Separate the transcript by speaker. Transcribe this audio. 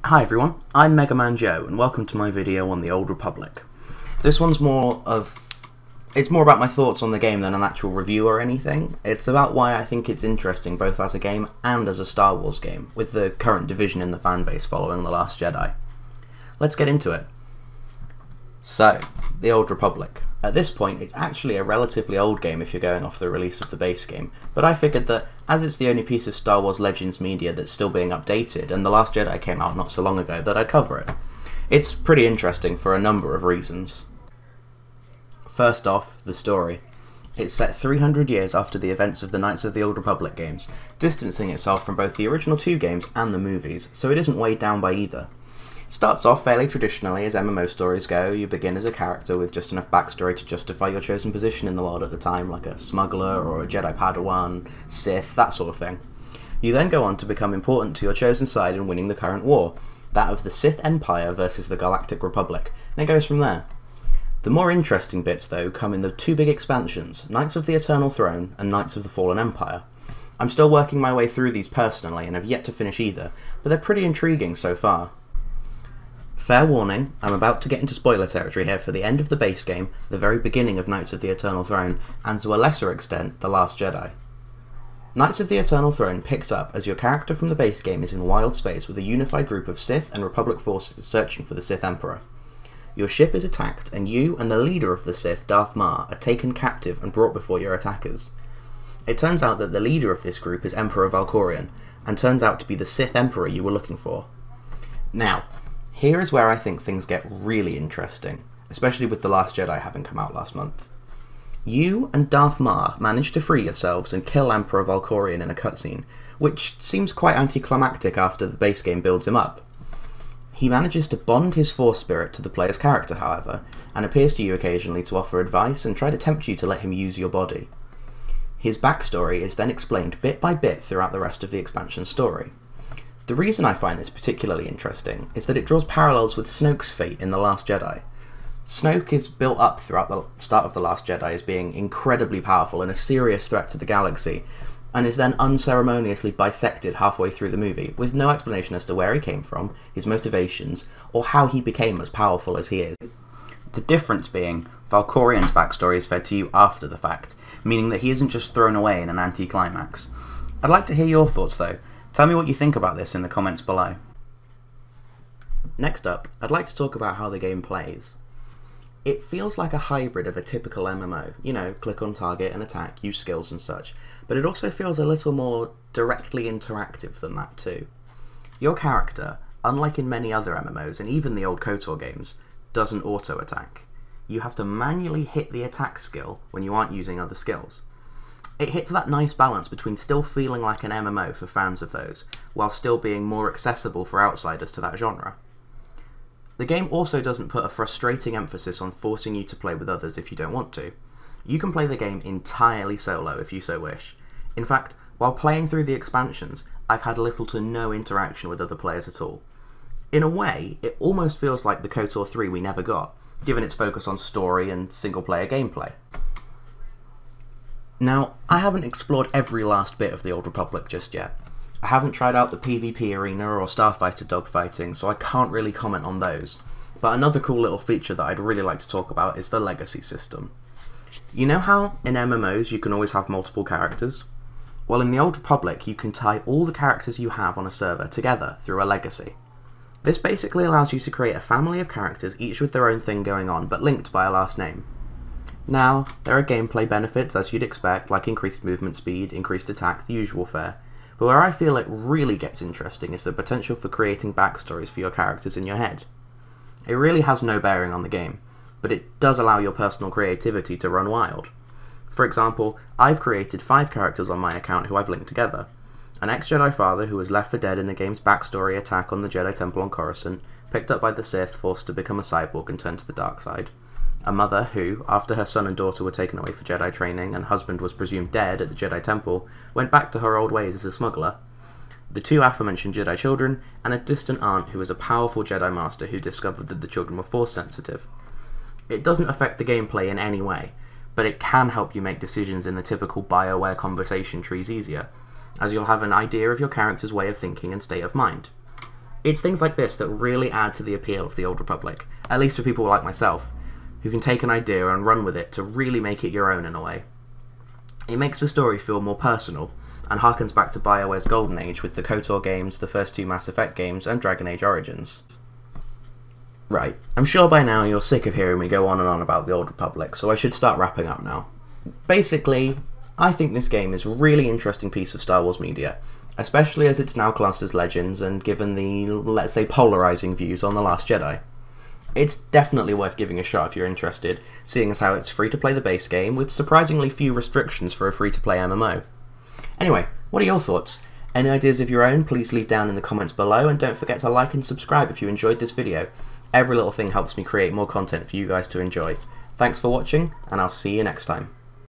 Speaker 1: Hi everyone, I'm MegamanJoe and welcome to my video on the Old Republic. This one's more about my thoughts on the game than an actual review or anything. It's about why I think it's interesting both as a game and as a Star Wars game, with the current division in the fanbase following The Last Jedi. Let's get into it. So, the Old Republic. At this point, it's actually a relatively old game if you're going off the release of the base game, but I figured that as it's the only piece of Star Wars Legends media that's still being updated, and The Last Jedi came out not so long ago, that I'd cover it. It's pretty interesting for a number of reasons. First off, the story. It's set 300 years after the events of the Knights of the Old Republic games, distancing itself from both the original two games and the movies, so it isn't weighed down by either. It starts off fairly traditionally as MMO stories go. You begin as a character with just enough backstory to justify your chosen position in the world at the time, like a smuggler or a Jedi Padawan, Sith, that sort of thing. You then go on to become important to your chosen side in winning the current war, that of the Sith Empire versus the Galactic Republic, and it goes from there. The more interesting bits, though, come in the two big expansions, Knights of the Eternal Throne and Knights of the Fallen Empire. I'm still working my way through these personally and have yet to finish either, but they're pretty intriguing so far. Fair warning, I'm about to get into spoiler territory here for the end of the base game, the very beginning of Knights of the Eternal Throne, and to a lesser extent, The Last Jedi. Knights of the Eternal Throne picks up as your character from the base game is in wild space with a unified group of Sith and Republic forces searching for the Sith Emperor. Your ship is attacked, and you and the leader of the Sith, Darth Maul, are taken captive and brought before your attackers. It turns out that the leader of this group is Emperor Val Corian, and turns out to be the Sith Emperor you were looking for. Now, here is where I think things get really interesting, especially with The Last Jedi having come out last month. You and Darth Maul manage to free yourselves and kill Emperor Val Corian in a cutscene, which seems quite anticlimactic after the base game builds him up. He manages to bond his Force spirit to the player's character, however, and appears to you occasionally to offer advice and try to tempt you to let him use your body. His backstory is then explained bit by bit throughout the rest of the expansion story. The reason I find this particularly interesting is that it draws parallels with Snoke's fate in The Last Jedi. Snoke is built up throughout the start of The Last Jedi as being incredibly powerful and a serious threat to the galaxy, and is then unceremoniously bisected halfway through the movie, with no explanation as to where he came from, his motivations, or how he became as powerful as he is. The difference being, Val Corian's backstory is fed to you after the fact, meaning that he isn't just thrown away in an anti-climax. I'd like to hear your thoughts though. Tell me what you think about this in the comments below. Next up, I'd like to talk about how the game plays. It feels like a hybrid of a typical MMO, you know, click on target and attack, use skills and such, but it also feels a little more directly interactive than that too. Your character, unlike in many other MMOs and even the old KOTOR games, doesn't auto-attack. You have to manually hit the attack skill when you aren't using other skills. It hits that nice balance between still feeling like an MMO for fans of those, while still being more accessible for outsiders to that genre. The game also doesn't put a frustrating emphasis on forcing you to play with others if you don't want to. You can play the game entirely solo if you so wish. In fact, while playing through the expansions, I've had little to no interaction with other players at all. In a way, it almost feels like the KOTOR 3 we never got, given its focus on story and single-player gameplay. Now, I haven't explored every last bit of the Old Republic just yet. I haven't tried out the PvP arena or Starfighter dogfighting, so I can't really comment on those. But another cool little feature that I'd really like to talk about is the legacy system. You know how in MMOs you can always have multiple characters? Well, in the Old Republic you can tie all the characters you have on a server together through a legacy. This basically allows you to create a family of characters, each with their own thing going on, but linked by a last name. Now, there are gameplay benefits as you'd expect, like increased movement speed, increased attack, the usual fare, but where I feel it really gets interesting is the potential for creating backstories for your characters in your head. It really has no bearing on the game, but it does allow your personal creativity to run wild. For example, I've created 5 characters on my account who I've linked together. An ex-Jedi father who was left for dead in the game's backstory attack on the Jedi Temple on Coruscant, picked up by the Sith, forced to become a cyborg and turn to the dark side. A mother who, after her son and daughter were taken away for Jedi training and husband was presumed dead at the Jedi Temple, went back to her old ways as a smuggler. The 2 aforementioned Jedi children, and a distant aunt who was a powerful Jedi Master who discovered that the children were Force sensitive. It doesn't affect the gameplay in any way, but it can help you make decisions in the typical Bioware conversation trees easier, as you'll have an idea of your character's way of thinking and state of mind. It's things like this that really add to the appeal of the Old Republic, at least for people like myself, who can take an idea and run with it to really make it your own in a way. It makes the story feel more personal, and harkens back to Bioware's golden age with the KOTOR games, the first 2 Mass Effect games, and Dragon Age Origins. Right, I'm sure by now you're sick of hearing me go on and on about the Old Republic, so I should start wrapping up now. Basically, I think this game is a really interesting piece of Star Wars media, especially as it's now classed as Legends and given the, let's say, polarising views on The Last Jedi. It's definitely worth giving a shot if you're interested, seeing as how it's free to play the base game with surprisingly few restrictions for a free to play MMO. Anyway, what are your thoughts? Any ideas of your own, please leave down in the comments below, and don't forget to like and subscribe if you enjoyed this video. Every little thing helps me create more content for you guys to enjoy. Thanks for watching, and I'll see you next time.